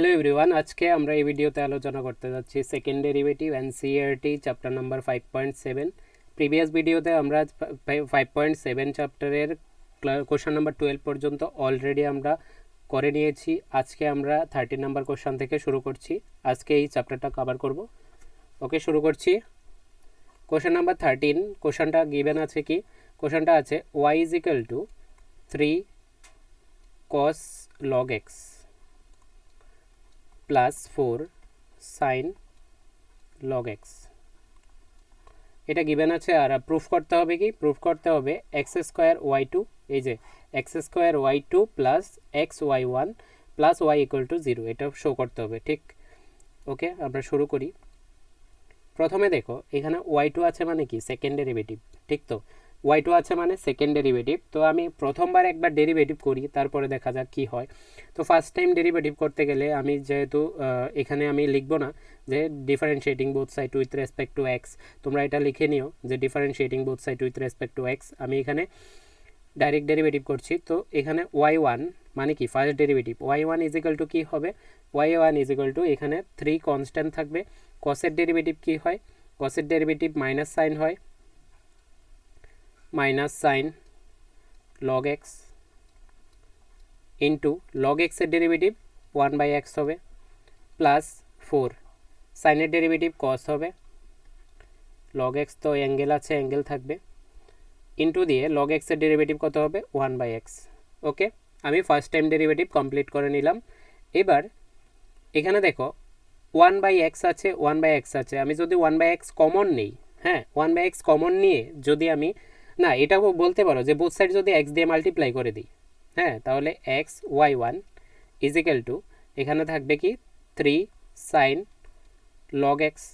Hello everyone, আজকে আমরা এই ভিডিওতে আলোচনা করতে যাচ্ছি second derivative NCERT chapter number 5.7। Previous ভিডিওতে আমরা 5.7 চ্যাপ্টারের কোশ্চেন নাম্বার 12 পর্যন্ত অলরেডি আমরা করে নিয়েছি। আজকে আমরা 13 নাম্বার কোশ্চেন থেকে শুরু করছি। আজকে এই চ্যাপ্টারটা কভার করব। ওকে, শুরু করছি। কোশ্চেন নাম্বার 13, কোশ্চেনটা গিভেন আছে কি? কোশ্চেনটা আছে y is equal two 3 cos log x plus 4 sign log x, এটা গিভেন আছে। আর প্রুফ করতে হবে কি? প্রুফ করতে হবে এক্স স্কোয়ার ওয়াই টু, এই যে x square Y two plus x Y one plus y equal to 0, এটা শো করতে হবে, ঠিক? ওকে, আমরা শুরু করি। প্রথমে দেখো, এখানে ওয়াই টু আছে মানে কি? সেকেন্ড ডেরিভেটিভ, ঠিক তো? ওয়াই টু আছে মানে সেকেন্ড ডেরিভেটিভ। তো আমি প্রথমবার একবার ডেরিভেটিভ করি, তারপরে দেখা যাক কি হয়। তো ফার্স্ট টাইম ডেরিভেটিভ করতে গেলে আমি যেহেতু এখানে আমি লিখবো না যে differentiating both side with respect to x, তোমরা এটা লিখে নিও যে differentiating both side with respect to x. আমি এখানে ডাইরেক্ট ডেরিভেটিভ করছি। তো এখানে ওয়াই ওয়ান মানে কি? First derivative. Y one is equal to কী হবে? Y one is equal to, এখানে 3 কনস্ট্যান্ট থাকবে। কসের ডেরিভেটিভ কী হয়? কসের ডেরিভেটিভ মাইনাস সাইন হয়, minus sine log X into log এক্সের ডেরিভেটিভ 1/x হবে প্লাস 4 সাইনের ডেরিভেটিভ কস হবে, লগ এক্স তো অ্যাঙ্গেল আছে, অ্যাঙ্গেল থাকবে, ইন্টু দিয়ে লগ এক্সের ডেরিভেটিভ কত হবে? 1/x। ওকে, আমি ফার্স্ট টাইম ডেরিভেটিভ কমপ্লিট করে নিলাম। এবার এখানে দেখো 1/x আছে, 1/x আছে। আমি যদি 1/x কমন নিই, হ্যাঁ 1/x কমন নিয়ে যদি আমি, না এটাও বলতে পারো যে বোথ সাইড যদি এক্স দিয়ে মাল্টিপ্লাই করে দিই, হ্যাঁ, তাহলে x Y one is equal to, এখানে থাকবে কি 3 সাইন লগ এক্স,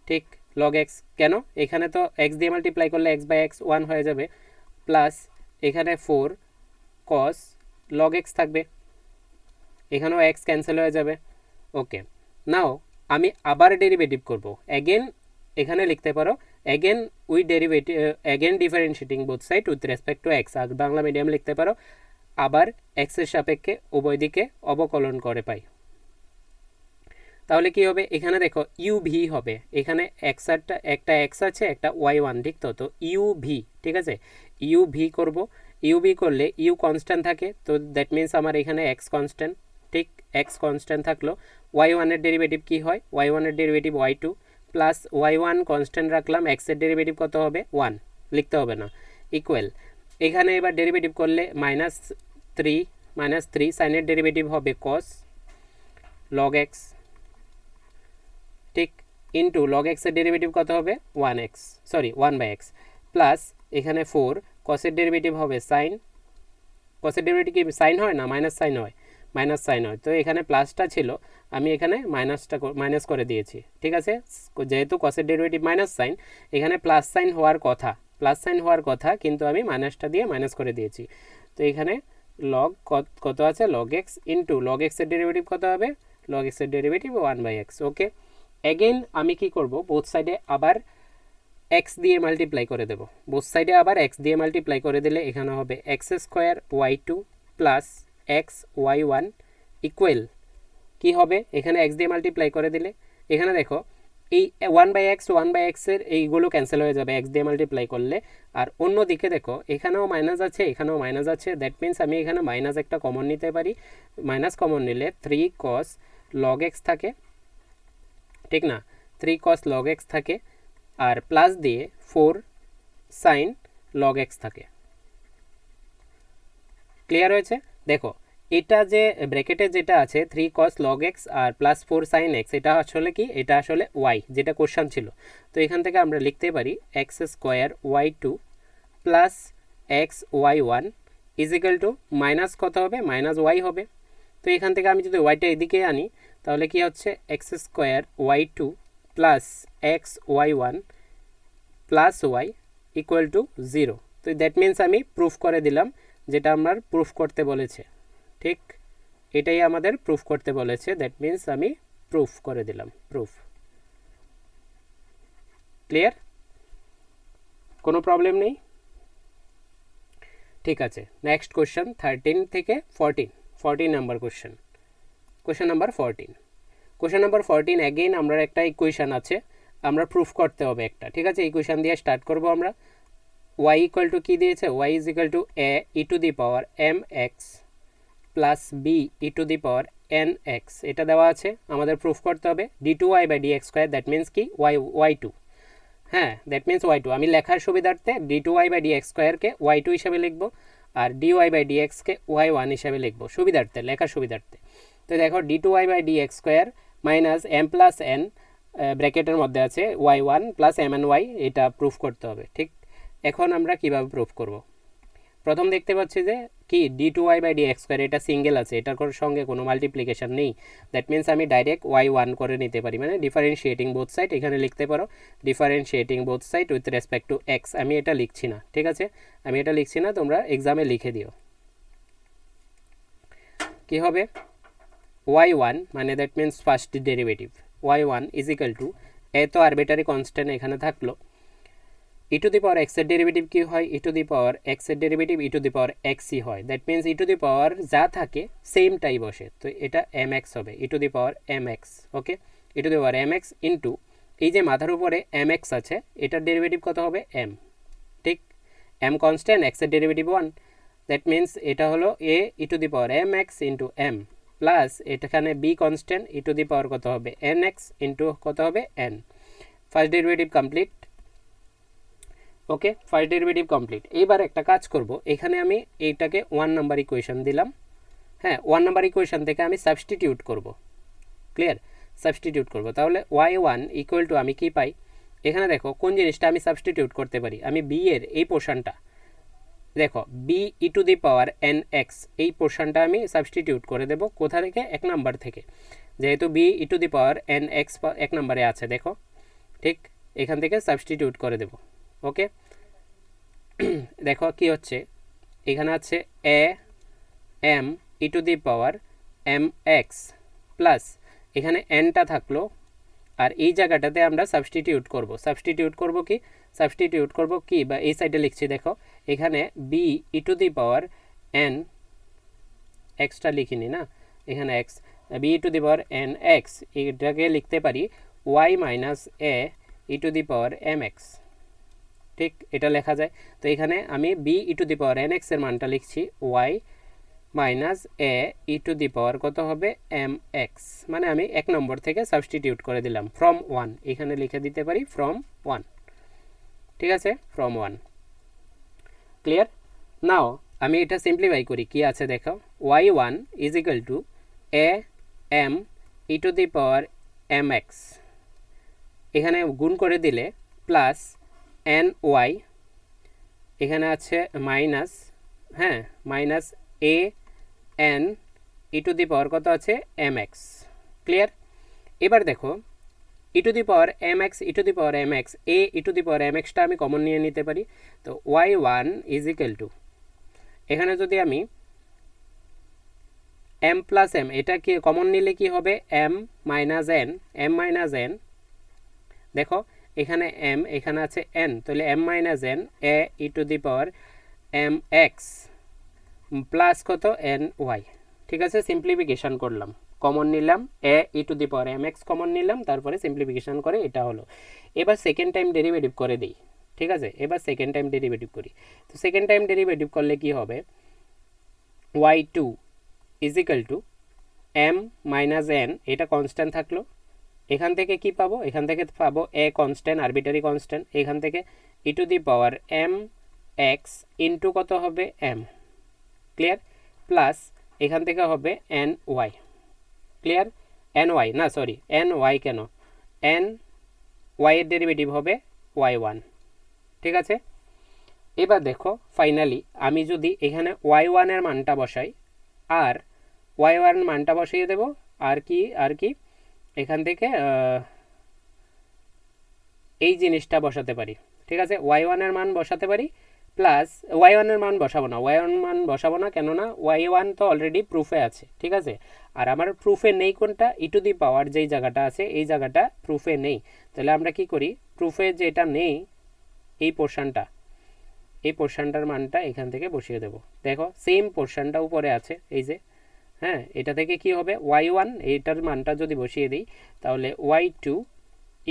ঠিক? লগ এক্স কেন? এখানে তো এক্স দিয়ে মাল্টিপ্লাই করলে x/x 1 হয়ে যাবে, প্লাস এখানে 4 কস লগ এক্স থাকবে, এখানেও এক্স ক্যান্সেল হয়ে যাবে। ওকে, নাও আমি আবার ডেরিভেটিভ করব। অ্যাগেন এখানে লিখতে পারো again we derivative, again differentiating both side with respect to x. আর বাংলা মিডিয়াম লিখতে পারো আবার এক্সের সাপেক্ষে উভয় দিকে অবকলন করে পাই। তাহলে কি হবে? এখানে দেখো ইউ ভি হবে, এখানে একটা এক্স আছে, একটা ওয়াই ওয়ান, ঠিক তো? তো ইউ ভি, ঠিক আছে, ইউ ভি করবো। ইউ ভি করলে ইউ কনস্ট্যান্ট থাকে, তো দ্যাট মিনস আমার এখানে এক্স কনস্ট্যান্ট, ঠিক? এক্স কনস্ট্যান্ট থাকলো। ওয়াই ওয়ানের ডেরিভেটিভ কী হয়? ওয়াই ওয়ানের derivative y two plus y one constant রাখলাম, এক্সের ডেরিভেটিভ কত হবে? 1, লিখতে হবে না, ইকুয়াল। এখানে এবার ডেরিভেটিভ করলে মাইনাস থ্রি সাইনের ডেরিভেটিভ হবে কস লগ এক্স, ঠিক, ইন্টু লগ এক্সের ডেরিভেটিভ কত হবে? 1/x প্লাস এখানে 4 কসের ডেরিভেটিভ হবে সাইন, কসের ডেরিভেটিভ কি সাইন হয় না মাইনাস সাইন হয়? মাইনাস সাইন হয়। তো এখানে প্লাসটা ছিল, আমি এখানে মাইনাস করে দিয়েছি, ঠিক আছে? যেহেতু কসের ডেরিভেটিভ মাইনাস সাইন, এখানে প্লাস সাইন হওয়ার কথা, কিন্তু আমি মাইনাসটা দিয়ে মাইনাস করে দিয়েছি। তো এখানে লগ কত আছে? লগ এক্স ইন্টু লগ এক্সের ডেরিভেটিভ কত হবে? লগ এক্সের ডেরিভেটিভ 1/x। ওকে, অ্যাগেন আমি কি করব? বোথ সাইডে আবার এক্স দিয়ে মাল্টিপ্লাই করে দেবো। বোথ সাইডে আবার এক্স দিয়ে মাল্টিপ্লাই করে দিলে এখানে হবে X square Y two plus x Y one equal কী হবে? এখানে এক্স দিয়ে মাল্টিপ্লাই করে দিলে এখানে দেখো এই 1/x এইগুলো ক্যান্সেল হয়ে যাবে এক্স দিয়ে মাল্টিপ্লাই করলে। আর অন্যদিকে দেখো এখানেও মাইনাস আছে, এখানেও মাইনাস আছে, দ্যাট মিনস আমি এখানে মাইনাস একটা কমন নিতে পারি। মাইনাস কমন নিলে 3 cos log x থাকে, ঠিক না? 3 cos log x থাকে, আর প্লাস দিয়ে 4 সাইন লগ এক্স থাকে। ক্লিয়ার হয়েছে? দেখো এটা যে ব্র্যাকেটে যেটা আছে 3 cos log x আর প্লাস 4 সাইন এক্স, এটা আসলে কি? এটা আসলে ওয়াই, যেটা কোশ্চান ছিল। তো এখান থেকে আমরা লিখতে পারি x square Y two plus x Y one is equal to minus কত হবে? মাইনাস ওয়াই হবে। তো এখান থেকে আমি যদি ওয়াইটা এদিকে আনি, তাহলে কি হচ্ছে? X square Y two plus x Y one plus y equal to 0। তো দ্যাট মিনস আমি প্রুফ করে দিলাম যেটা আমার প্রুফ করতে বলেছে, ঠিক? এটাই আমাদের প্রুফ করতে বলেছে, দ্যাট মিনস আমি প্রুফ করে দিলাম, প্রুফ। ক্লিয়ার? কোনো প্রবলেম নেই? ঠিক আছে, নেক্সট কোশ্চেন 13 থেকে 14। 14 number question, question number 14। Question number 14 again আমরা একটা ইকুয়েশন আছে, আমরা প্রুফ করতে হবে একটা, ঠিক আছে। ইকুয়েশন দিয়ে স্টার্ট করব আমরা। y ইকুয়াল টু কী দিয়েছে, y is equal to a E to the power M x plus B E to the power N X, এটা দেওয়া আছে, আমাদের প্রুফ করতে হবে D two Y by D x square, that means কি Y two, হ্যাঁ that means Y two. আমি লেখার সুবিধার্থে D two Y by D X স্কোয়ারকে ওয়াই টু হিসাবে লিখবো, আর ডি ওয়াই বাই ডি এক্সকে ওয়াই ওয়ান হিসাবে লিখবো সুবিধার্থে, লেখার সুবিধার্থে। তো দেখো d two Y by D x square minus m plus n ব্র্যাকেটের মধ্যে আছে y one plus m n y, এটা প্রুফ করতে হবে, ঠিক। এখন আমরা কিভাবে প্রুফ করব, প্রথম দেখতে পাচ্ছি যে কি d two Y by D x square, এটা সিঙ্গেল আছে, এটার সঙ্গে কোনো মাল্টিপ্লিকেশন নেই, দ্যাট মিনস আমি ডাইরেক্ট ওয়াই ওয়ান করে নিতে পারি, মানে ডিফারেন্সিয়েটিং বোথ সাইড, এখানে লিখতে পারো differentiating both side with respect to x. আমি এটা লিখছি না, ঠিক আছে, আমি এটা লিখছি না, তোমরা এক্সামে লিখে দিও। কি হবে ওয়াই ওয়ান, মানে that means first derivative, Y one is equal to, A তো আরবিটারি কনস্ট্যান্ট এখানে থাকলো, ই টু দি পাওয়ার এক্সের ডেরিভেটিভ কী হয়, ই টু দি পাওয়ার এক্সের derivative E to the power এক্সই হয়, that means E to the power যা থাকে সেমটাই বসে, তো এটা এম এক্স হবে, ই to the power M X, okay, E to the power M X into এই যে মাথার উপরে এম এক্স আছে, এটার ডেরিভেটিভ কত হবে এম, ঠিক, এম কনস্ট্যান্ট এক্সের ডেরিভেটিভ ওয়ান, দ্যাট মিনস এটা হলো A E to the power M X into M plus এখানে B constant E to the power কত হবে এন এক্স ইন্টু কত হবে N. First derivative complete, okay, first derivative complete. এইবার একটা কাজ করব, এখানে আমি এইটাকে 1 নাম্বার ইকুয়েশন দিলাম, হ্যাঁ 1 নাম্বার ইকুয়েশন থেকে আমি সাবস্টিটিউট করব, ক্লিয়ার, সাবস্টিটিউট করব, তাহলে ওয়াই ওয়ান ইকুয়াল টু আমি কি পাই, এখানে দেখো কোন জিনিসটা আমি সাবস্টিটিউট করতে পারি, আমি বি এর এই পোর্শনটা দেখো b E to the power N x, এই পোর্শনটা আমি সাবস্টিটিউট করে দেব, কোথা থেকে 1 নাম্বার থেকে, যেহেতু b E to the power N x 1 নাম্বারে আছে, দেখো ঠিক, এখান থেকে সাবস্টিটিউট করে দেব, ওকে। দেখো কি হচ্ছে, এখানে আছে a m e to the power M x plus এখানে এনটা থাকলো, আর এই জায়গাটাতে আমরা সাবস্টিটিউট করব, সাবস্টিটিউট করব কি, সাবস্টিটিউট করব কি, বা এই সাইডে লিখছি দেখো, এখানে B E to the power N এক্সটা লিখিনি না, এখানে X, B E to the power N X, এটাকে লিখতে পারি Y minus A E to the power M X, ঠিক, এটা লেখা যায়। তো এখানে আমি B E to the power N X এর মানটা লিখছি Y minus A E to the power কত হবে এম এক্স, মানে আমি 1 নম্বর থেকে সাবস্টিটিউট করে দিলাম ফ্রম 1, এখানে লিখে দিতে পারি ফ্রম 1, ঠিক আছে, ফ্রম 1, ক্লিয়ার। নাও আমি এটা সিম্পলিফাই করি, কি আছে দেখো, y one is equal to a m e to the power M x, এখানে গুণ করে দিলে প্লাস এন ওয়াই, এখানে আছে মাইনাস, হ্যাঁ minus A N E to the power কত আছে এম এক্স, ক্লিয়ার। এবার দেখো E to the power M X E to the power M X, A E to the power M এক্সটা আমি common নিয়ে নিতে পারি, তো Y one is equal to, এখানে যদি আমি এম প্লাস এম, এটা কি কমন নিলে কি হবে M minus N, M minus N, দেখো এখানে এম এখানে আছে এন, তাহলে M minus N A E to the power M x plus কত এন ওয়াই, ঠিক আছে, সিম্পলিফিকেশন করলাম, কমন নিলাম A E to the power M X common নিলাম, তারপরে সিম্পলিফিকেশন করে এটা হলো। এবার সেকেন্ড টাইম ডেরিভেটিভ করে দিই, ঠিক আছে, এবার সেকেন্ড টাইম ডেরিভেটিভ করি, তো সেকেন্ড টাইম ডেরিভেটিভ করলে কি হবে y two is equal to m minus n, এটা কনস্ট্যান্ট থাকলো, এখান থেকে কি পাবো, এখান থেকে পাবো এ কনস্ট্যান্ট আরবিটারি কনস্ট্যান্ট, এখান থেকে E to the power M X into কত হবে এম, ক্লিয়ার, প্লাস এখান থেকে হবে N Y, clear, N Y না সরি এন ওয়াই কেন, এন ওয়াই এর ডেরিভেটিভ হবে ওয়াই ওয়ান, ঠিক আছে। এবার দেখো ফাইনালি আমি যদি এখানে ওয়াই ওয়ানের মানটা বসাই, আর ওয়াই ওয়ান মানটা বসিয়ে দেব, আর কি এখান থেকে এই জিনিসটা বসাতে পারি, ঠিক আছে, ওয়াই ওয়ানের মান বসাতে পারি, প্লাস ওয়াই ওয়ানের মান বসাবো না, ওয়াই ওয়ান মান বসাবো না, কেননা ওয়াই ওয়ান তো অলরেডি প্রুফে আছে, ঠিক আছে, আর আমার প্রুফে নেই কোনটা, ই টু দি পাওয়ার যেই জায়গাটা আছে এই জায়গাটা প্রুফে নেই, তাহলে আমরা কি করি, প্রুফে যেটা নেই এই পোর্শনটার মানটা এখান থেকে বসিয়ে দেব, দেখো সেম পোর্শনটা উপরে আছে, এই যে হ্যাঁ, এটা থেকে কি হবে y1 এটার মানটা যদি বসিয়ে দিই তাহলে y2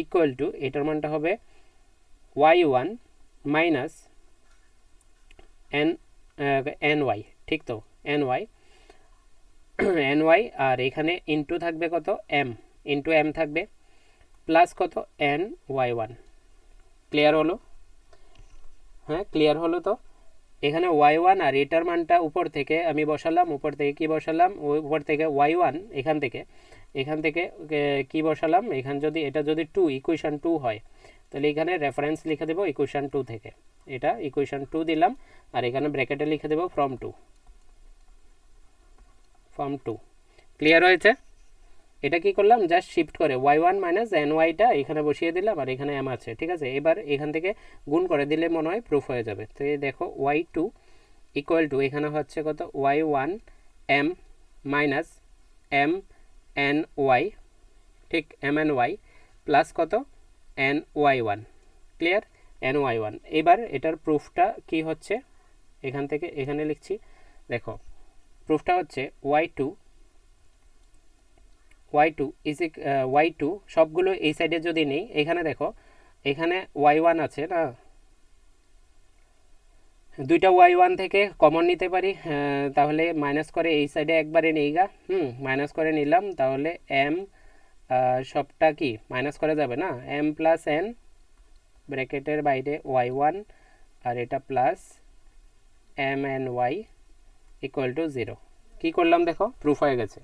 ইকুয়াল টু এটার মানটা হবে y1 মাইনাস ny, ঠিক তো ny ny আর এখানে ইনটু থাকবে কত m, ইনটু m থাকবে প্লাস কত ny1। ক্লিয়ার হলো? হ্যাঁ, ক্লিয়ার হলো। তো এখানে y1 আর এটার মানটা উপর থেকে আমি বসালাম, উপর থেকে কি বসালাম, উপর থেকে y1 এখান থেকে কি বসালাম, এখান যদি এটা যদি 2 ইকুয়েশন 2 হয় তাহলে এখানে রেফারেন্স লিখে দেবো ইকুয়েশন 2 থেকে, এটা ইকুয়েশন 2 দিলাম আর এখানে ব্র্যাকেটে লিখে দেবো ফ্রম 2। ক্লিয়ার হয়েছে? এটা কি করলাম, জাস্ট শিফট করে y1 মাইনাস ny-টা এখানে বসিয়ে দিলাম আর এখানে m আছে, ঠিক আছে। এবার এখান থেকে গুণ করে দিলে মনে হয় প্রুফ হয়ে যাবে। তো এই দেখো y2 ইকুয়াল টু এখানে হচ্ছে কত y1 m minus m ny, ঠিক m ny প্লাস কত ny1। ক্লিয়ার? ny1। এবার এটার প্রুফটা কি হচ্ছে, এখান থেকে এখানে লিখছি, দেখো প্রুফটা হচ্ছে y2 সবগুলো এই সাইডে যদি নেই, এখানে দেখো এখানে y1 আছে না, দুইটা y1 থেকে কমন নিতে পারি, তাহলে মাইনাস করে এই সাইডে একবারে নেই গা, মাইনাস করে নিলাম, তাহলে m সবটা কি মাইনাস করে যাবে না, m প্লাস n ব্র্যাকেটের বাইরে y1 আর এটা plus m n y equal to 0। কী করলাম দেখো, প্রুফ হয়ে গেছে।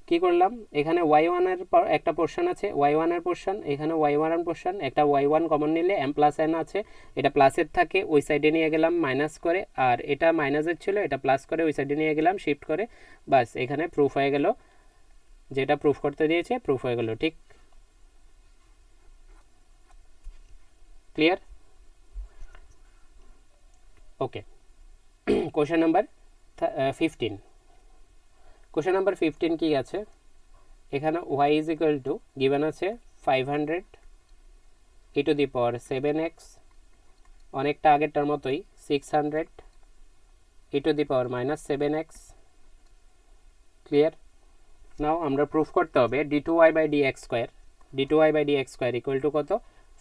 কি করলাম, এখানে y1 এর একটা পোর্শন আছে, y1 এর পোর্শন, এখানে y1 এর পোর্শন, একটা y1 কমন নিলে m প্লাস n আছে, এটা প্লাসের থাকে ওই সাইডে নিয়ে গেলাম মাইনাস করে, আর এটা মাইনাসের ছিল এটা প্লাস করে ওই সাইডে নিয়ে গেলাম শিফট করে, বাস এখানে প্রুফ হয়ে গেল, যেটা প্রুফ করতে দিয়েছে প্রুফ হয়ে গেল। ঠিক, ক্লিয়ার? ওকে, কোশ্চেন নাম্বার 15। কোশ্চেন নাম্বার 15 কি আছে, এখানে y is equal two given আছে 500 e to the power 7x, অনেকটা আগেরটার মতোই 600 e to the power minus 7x। Clear? Now আমরা প্রুফ করতে হবে d2y by dx square, d2y by dx square equal to কত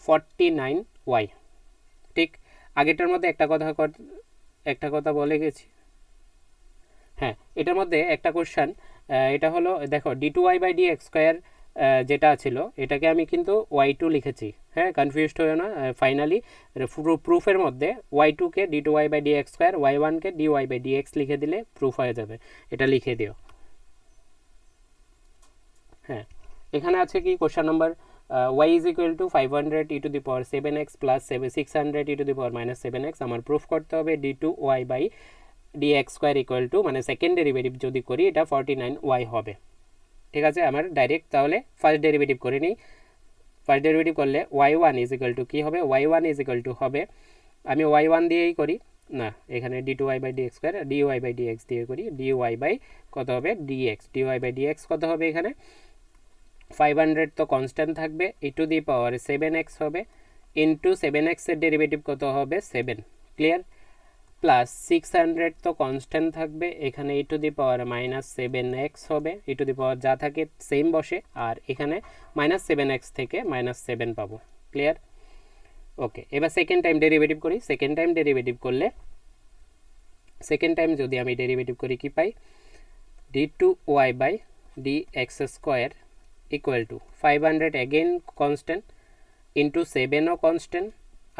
49y। ঠিক, আগেরটার মধ্যে একটা কথা বলে গেছি। হ্যাঁ, এটার মধ্যে একটা কোশ্চেন, এটা হলো দেখো d2y বাই dx স্কোয়ার যেটা ছিল এটাকে আমি কিন্তু y2 লিখেছি, হ্যাঁ কনফিউজড হয়ে না। ফাইনালি প্রুফের মধ্যে y2কে d2y বাই dx স্কোয়ার, y1কে dy বাই dx লিখে দিলে প্রুফ হয়ে যাবে, এটা লিখে দিও। হ্যাঁ, এখানে আছে কি question number y is equal to 500 e to the power 7x plus 600 e to the power minus 7x। আমার প্রুফ করতে হবে d2y by dx square equal to, মানে সেকেন্ড ডেরিভেটিভ যদি করি এটা 49y হবে। ঠিক আছে, আমার ডাইরেক্ট তাহলে ফার্স্ট ডেরিভেটিভ করে নিই। ফার্স্ট ডেরিভেটিভ করলে y1 ইজ ইকুয়াল টু কী হবে, y1 ইজ ইকুয়াল টু হবে, আমি y1 দিয়েই করি না, এখানে d2y by dx square dy by dx দিয়ে করি, dy বাই কত হবে dx, dy বাই dx কত হবে, এখানে 500 তো কনস্ট্যান্ট থাকবে, e to the power 7x হবে, ইন্টু 7x এর ডেরিভেটিভ কত হবে 7। ক্লিয়ার? প্লাস 600 তো কনস্ট্যান্ট থাকবে, এখানে e to the power minus 7x হবে, e টু দি পাওয়ার যা থাকে সেম বসে, আর এখানে মাইনাস 7x থেকে মাইনাস 7 পাবো। ক্লিয়ার? ওকে, এবার সেকেন্ড টাইম ডেরিভেটিভ করি। সেকেন্ড টাইম ডেরিভেটিভ করলে, সেকেন্ড টাইম যদি আমি ডেরিভেটিভ করি কি পাই, d2y by dx square equal to 500 again constant into 7ও কনস্ট্যান্ট,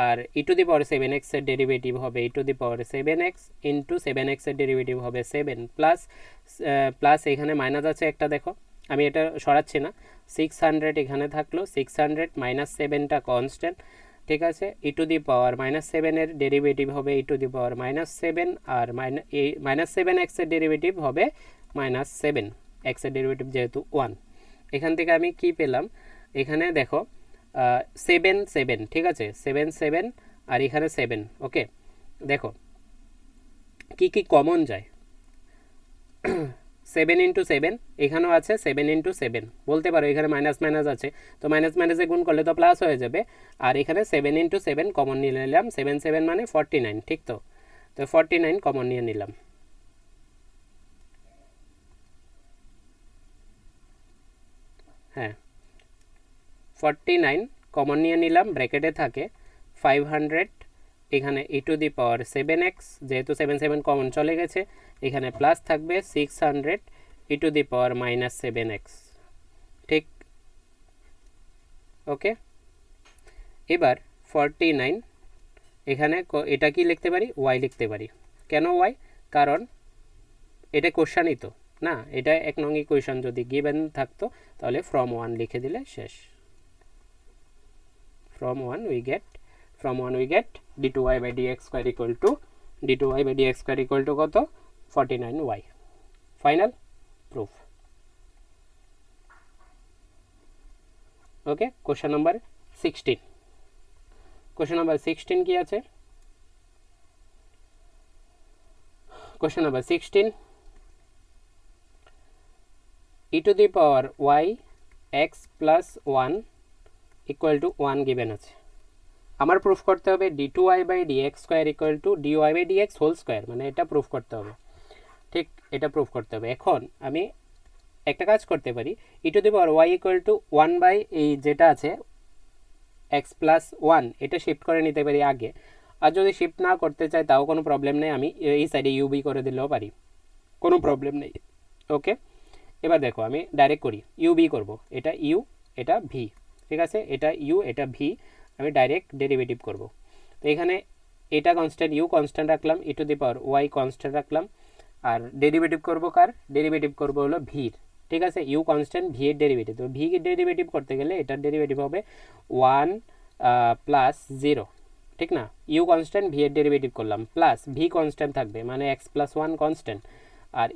আর e to the power 7x এর ডেরিভেটিভ হবে ই to the power 7x into 7x এর ডেরিভেটিভ হবে 7 প্লাস প্লাস এখানে মাইনাস আছে একটা, দেখো আমি এটা সরাচ্ছি না, 600 এখানে থাকলো, 600 মাইনাস 7টা কনস্ট্যান্ট। ঠিক আছে, ই টু দি পাওয়ার মাইনাস 7 এর ডেরিভেটিভ হবে ই টু দি পাওয়ার মাইনাস 7, আর মাইনাস 7x এর ডেরিভেটিভ হবে মাইনাস 7, x এর ডেরিভেটিভ যেহেতু 1। এখান থেকে আমি কি পেলাম, এখানে দেখো 7 7, ঠিক আছে 7 7 আর এখানে 7। ওকে, দেখো কি কি কমন যায়, 7 ইন্টু 7 এখানেও আছে, 7 ইন্টু 7 বলতে পারো, এখানে মাইনাস মাইনাস আছে তো মাইনাস মাইনাসে গুণ করলে তো প্লাস হয়ে যাবে, আর এখানে 7 ইন্টু 7 কমন নিয়ে নিলাম, 7 7 মানে 49, ঠিক তো 49 কমন নিয়ে নিলাম। হ্যাঁ 49 কমন নিয়ে নিলাম, ব্র্যাকেটে থাকে 500, এখানে e⁻7x, যেহেতু 7 7 কমন চলে গেছে, এখানে প্লাস থাকবে 600 e⁻−7x। ঠিক, ওকে। এবার 49 এখানে এটা কি লিখতে পারি, y লিখতে পারি। কেন y? কারণ এটা কোশ্চানই তো না, এটা 1 নং ইকুয়েশন যদি গিভেন থাকতো তাহলে ফ্রম 1 লিখে দিলে শেষ। from 1 we get d2y/dx² কত? 49y। Final proof. Okay, question number 16। Question number 16 কি আছে? Question number 16, e⁻y x + 1 = 1 given আছে। আমার প্রুফ করতে হবে d2y/dx² dy/dx² মানে এটা প্রুফ করতে হবে। ঠিক, এটা প্রুফ করতে হবে। এখন আমি একটা কাজ করতে পারি, e⁻y = 1 এই যেটা আছে x + 1 এটা শিফট করে নিতে পারি আগে, আর যদি শিফট না করতে চাই তাও কোনো প্রবলেম নেই, আমি এই সাইডে ইউবি করে দিলেও পারি, কোনো প্রবলেম নেই। ওকে, এবার দেখো আমি ডাইরেক্ট করি, ইউবি করব, এটা ইউ এটা ভি, ঠিক আছে, এটা ইউ এটা ভি, আমি ডাইরেক্ট ডেরিভেটিভ করব। তো এখানে এটা কনস্ট্যান্ট, ইউ কনস্ট্যান্ট রাখলাম, e⁻y কনস্ট্যান্ট রাখলাম, আর ডেরিভেটিভ করব কার? ডেরিভেটিভ করব হলো ভির, ঠিক আছে, ইউ কনস্ট্যান্ট, ভি এর ডেরিভেটিভ। তো ভি এর ডেরিভেটিভ করতে গেলে এটার ডেরিভেটিভ হবে 1 + 0, ঠিক না? ইউ কনস্ট্যান্ট, ভি এর ডেরিভেটিভ করলাম, প্লাস ভি কনস্ট্যান্ট থাকবে মানে x + 1 কনস্ট্যান্ট, আর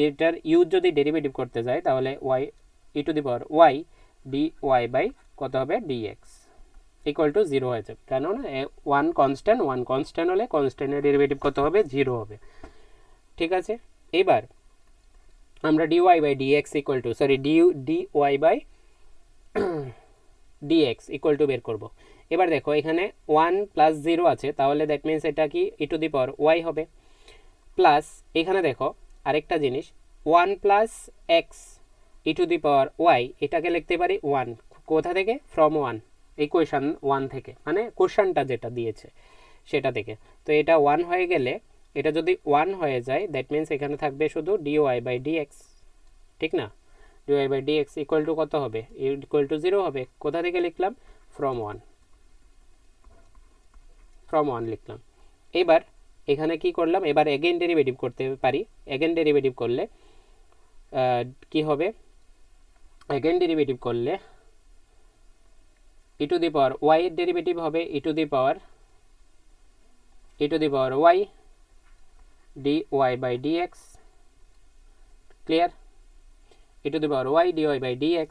এটার ইউ যদি ডেরিভেটিভ করতে যায় তাহলে e⁻y dy কত হবে? dx = 0 হয়ে যাবে, কেননা 1 কনস্ট্যান্ট হলে কনস্ট্যান্টের ডেরিভেটিভ কত হবে? 0 হবে। ঠিক আছে, এবার আমরা dy/dx dy/dx বের করব। এবার দেখো এখানে 1 + 0 আছে, তাহলে দ্যাট মিনস এটা কি e⁻y হবে, প্লাস এখানে দেখো আরেকটা জিনিস 1 + x e⁻y, এটাকে লিখতে পারি 1, কোথা থেকে? ফ্রম 1, ইকুয়েশন 1 থেকে, মানে কোশ্চেনটা যেটা দিয়েছে সেটা থেকে। তো এটা 1 হয়ে গেলে, এটা যদি 1 হয়ে যায় দ্যাট মিনস এখানে থাকবে শুধু dy/dx, ঠিক না? dy/dx কত হবে? = 0 হবে। কোথা থেকে লিখলাম? ফ্রম 1 লিখলাম। এবার এখানে কি করলাম? এবার এগেইন ডেরিভেটিভ করতে পারি। এগেইন ডেরিভেটিভ করলে কি হবে? এগেইন ডেরিভেটিভ করলে e⁻y এর ডেরিভেটিভ হবে e⁻y dy/dx, clear? e⁻y dy/dx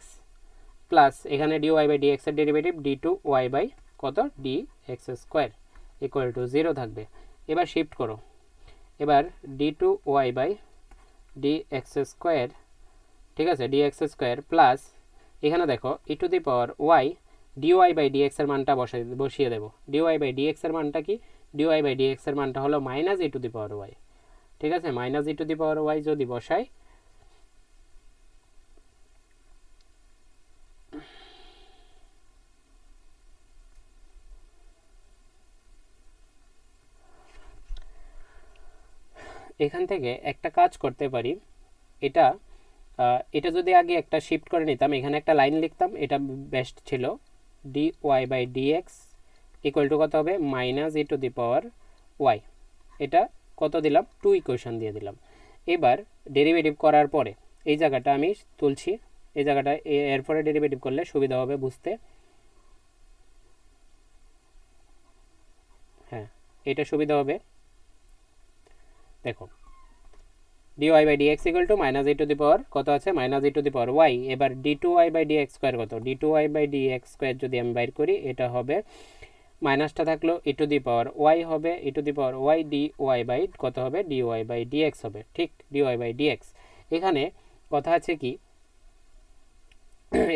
plus এখানে dy/dx এর ডেরিভেটিভ d2y/ কত? dx² = 0 থাকবে। এবার শিফট করো, এবার d2y/dx², ঠিক আছে, dx² প্লাস এখানে দেখো e⁻y dy/dx এর মানটা বসিয়ে দেবো। dy/dx এর মানটা কি? dy/dx এর মানটা হলো -e⁻y, ঠিক আছে, -e⁻y যদি বসাই, এখান থেকে একটা কাজ করতে পারি, এটা যদি আগে একটা শিফট করে নিতাম, এখানে একটা লাইন লিখতাম, এটা বেস্ট ছিল। dy/dx কত হবে? -e⁻y, এটা কত দিলাম? 2 ইকুয়েশন দিয়ে দিলাম। এবার ডেরিভেটিভ করার পরে এই জায়গাটা আমি তুলছি, এই জায়গাটা এরপরে ডেরিভেটিভ করলে সুবিধা হবে বুঝতে। হ্যাঁ, এটা সুবিধা হবে। দেখো dy/dx = কত আছে? -e⁻y। এবার d2y/dx² কত? d2y/dx² যদি আমি বাইর করি, এটা হবে মাইনাসটা থাকলো e⁻y হবে, e⁻y dy কত হবে? dy/dx হবে, ঠিক, dy/dx। এখানে কথা আছে কি,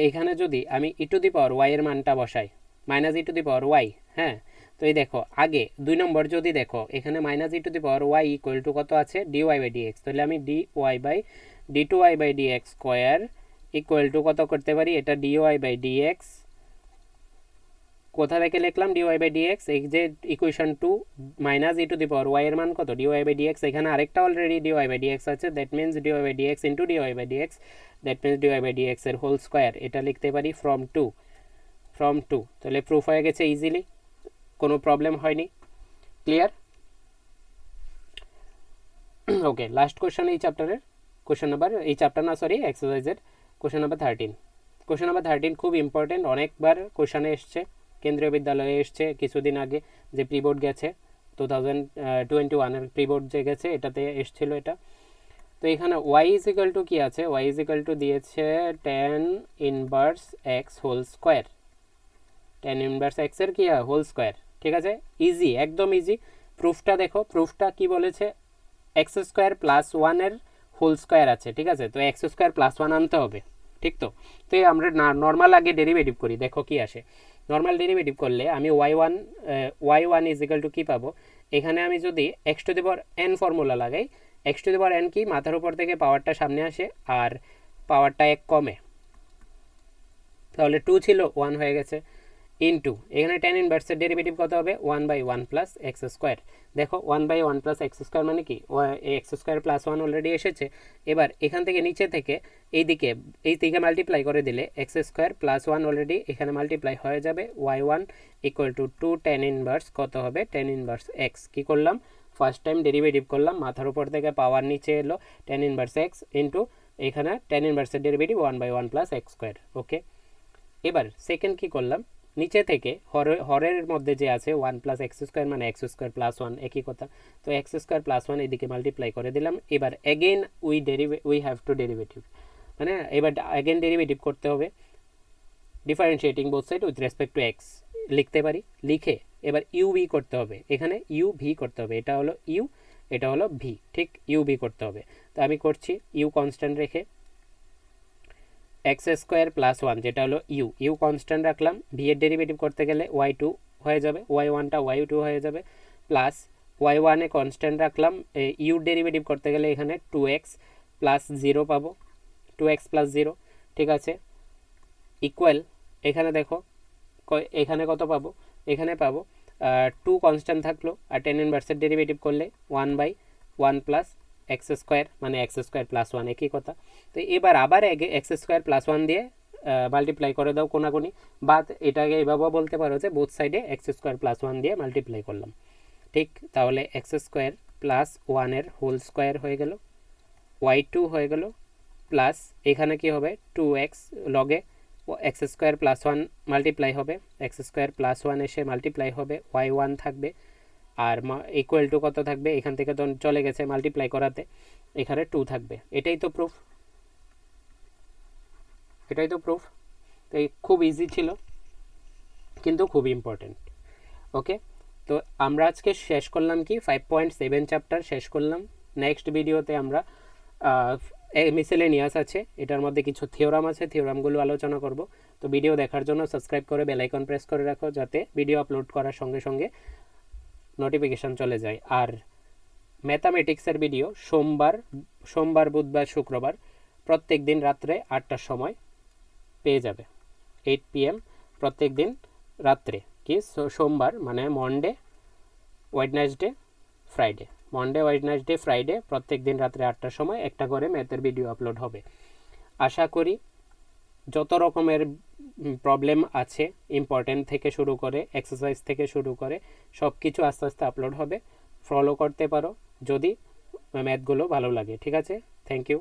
এখানে যদি আমি e⁻y এর মানটা বসাই, -e⁻y, হ্যাঁ, তো এই দেখো আগে 2 নম্বর যদি দেখো এখানে -e⁻y কত আছে? dy/dx, তাহলে আমি d2y/dx² ইকুয়াল টু কত করতে পারি, এটা ডিওয়াই বাই ডিএক্স, কোথা থেকে লিখলাম ডিওয়াই বাই ডিএক্স, এই যে equation 2 minus e to the power y এর মান কত ডিওয়াই বাই ডিএক্স, এখানে আরেকটা অলরেডি ডিওয়াই বাই ডিএক্স আছে, that means d y by d x into d y by d x, that means d y by d x এর whole square, এটা লিখতে পারি ফ্রম টু। তাহলে প্রুফ হয়ে গেছে ইজিলি, কোনো প্রবলেম হয়নি। ক্লিয়ার? ওকে, লাস্ট কোশ্চেন এই চ্যাপ্টারের, কোশ্চেন নাম্বার, এই চ্যাপ্টার না সরি এক্সারসাইজের কোশ্চেন নাম্বার 13। কোশ্চেন নাম্বার 13 খুব ইম্পর্টেন্ট, অনেকবার কোশ্চেনে এসছে, কেন্দ্রীয় বিদ্যালয়ে এসছে কিছুদিন আগে, যে প্রিবোর্ড গেছে 2021-এর প্রিবোর্ড যে গেছে এটাতে এসছিল এটা। তো এখানে ওয়াই ইজ ইকাল টু কী আছে, ওয়াই ইজ ইকাল টু দিয়েছে tan inverse x whole square, tan inverse x এর কি হোল স্কোয়ার, ঠিক আছে, ইজি, একদম ইজি। প্রুফটা দেখো, প্রুফটা কি বলেছে, এক্স স্কোয়ার প্লাস ওয়ানের হোল স্কোয়ার আছে, ঠিক আছে, তো এক্স স্কোয়ার প্লাস ওয়ান আনতে হবে, ঠিক তো। তো আমরা নর্মাল আগে ডেরিভেটিভ করি, দেখো কি আসে। নর্মাল ডেরিভেটিভ করলে আমি y one is equal to কী পাবো, এখানে আমি যদি x to the power n formula লাগাই, x to the power n কি, মাথার উপর থেকে পাওয়ারটা সামনে আসে আর পাওয়ারটা এক কমে, তাহলে 2 ছিল 1 হয়ে গেছে, ইনটু এখানে tan ইনভার্সের ডেরিভেটিভ কত হবে 1/1 প্লাস এক্স স্কোয়ার। দেখো 1/1 প্লাস এক্স স্কোয়ার মানে কি, এক্স স্কোয়ার প্লাস 1 অলরেডি এসেছে, এবার এখান থেকে নিচে থেকে এই দিকে মাল্টিপ্লাই করে দিলে এক্স স্কোয়ার প্লাস 1 অলরেডি এখানে মাল্টিপ্লাই হয়ে যাবে, y1 equal to 2 tan inverse কত হবে, tan ইনভার্স এক্স। কী করলাম, ফার্স্ট টাইম ডেরিভেটিভ করলাম, মাথার উপর থেকে পাওয়ার নিচে এলো, tan ইনভার্স এক্স ইন্টু এখানে tan ইনভার্সের derivative 1/1 plus x square. Okay, এবার সেকেন্ড কি করলাম, নিচে থেকে হরের মধ্যে যে আছে 1 প্লাস এক্স স্কোয়ার মানে এক্স স্কোয়ার প্লাস 1 একই কথা, তো এক্স স্কোয়ার প্লাস 1 এদিকে মাল্টিপ্লাই করে দিলাম। এবার again we have to derivative, মানে এবার এগেইন ডেরিভেটিভ করতে হবে, differentiating both side with respect to x লিখতে পারি, লিখে এবার ইউ ভি করতে হবে, এখানে ইউ ভি করতে হবে, এটা হলো ইউ, এটা হলো ভি, ঠিক, ইউ ভি করতে হবে। তো আমি করছি, ইউ কনস্ট্যান্ট রেখে এক্স স্কোয়ার প্লাস 1 যেটা হলো ইউ কনস্ট্যান্ট রাখলাম, ভি এর ডেরিভেটিভ করতে গেলে y2 হয়ে যাবে, y1টা y2 হয়ে যাবে, প্লাস y1 এ কনস্ট্যান্ট রাখলাম, ইউ ডেরিভেটিভ করতে গেলে এখানে 2x প্লাস 0 পাবো, 2x প্লাস 0, ঠিক আছে, ইকুয়াল এখানে দেখো এখানে কত পাবো, এখানে পাবো 2 কনস্ট্যান্ট থাকলো, আর tan ইনভার্সের ডেরিভেটিভ করলে 1/1 প্লাস এক্স স্কোয়ার মানে এক্স স্কোয়ার প্লাস 1 একই কথা। তো এবার আবার এক্স স্কোয়ার প্লাস 1 দিয়ে মাল্টিপ্লাই করে দাও কোনাকুনি, বা এটাকে এভাবেও বলতে পারো যে বোথ সাইডে এক্স স্কোয়ার প্লাস 1 দিয়ে মাল্টিপ্লাই করলাম, ঠিক, তাহলে এক্স স্কোয়ার প্লাস 1 এর হোল স্কোয়ার হয়ে গেল, y2 হয়ে গেল, প্লাস এখানে কি হবে 2x লগে এক্স স্কোয়ার প্লাস 1 মাল্টিপ্লাই হবে, এক্স স্কোয়ার প্লাস 1 এসে মাল্টিপ্লাই হবে, y1 থাকবে, আর ইকুয়াল টু কত থাকবে, এখান থেকে তো চলে গেছে মাল্টিপ্লাই করাতে, এখানে 2 থাকবে, এটাই তো প্রুফ, এটাই তো প্রুফ। তো এই খুব ইজি ছিল কিন্তু খুব ইম্পর্টেন্ট। ওকে, তো আমরা আজকে শেষ করলাম কি 5.7 চ্যাপ্টার শেষ করলাম। নেক্সট ভিডিওতে আমরা মিসেলেনিয়াস আছে, এটার মধ্যে কিছু থিওরাম আছে, থিওরামগুলো আলোচনা করব। তো ভিডিও দেখার জন্য সাবস্ক্রাইব করে বেল আইকন প্রেস করে রাখো, যাতে ভিডিও আপলোড করার সঙ্গে সঙ্গে নোটিফিকেশান চলে যায়। আর ম্যাথামেটিক্সের ভিডিও সোমবার বুধবার শুক্রবার প্রত্যেক দিন রাত্রে 8টার সময় পেয়ে যাবে, 8 PM প্রত্যেক দিন রাত্রে, কি সোমবার মানে মনডে ওয়েডনেসডে ফ্রাইডে প্রত্যেক দিন রাত্রে 8টার সময় একটা করে ম্যাথের ভিডিও আপলোড হবে। আশা করি যত রকমের প্রবলেম আছে, ইম্পর্টেন্ট থেকে শুরু করে এক্সারসাইজ থেকে শুরু করে সব কিছু আস্তে আস্তে আপলোড হবে, ফলো করতে পারো যদি ম্যাথগুলো ভালো লাগে। ঠিক আছে, থ্যাংক ইউ।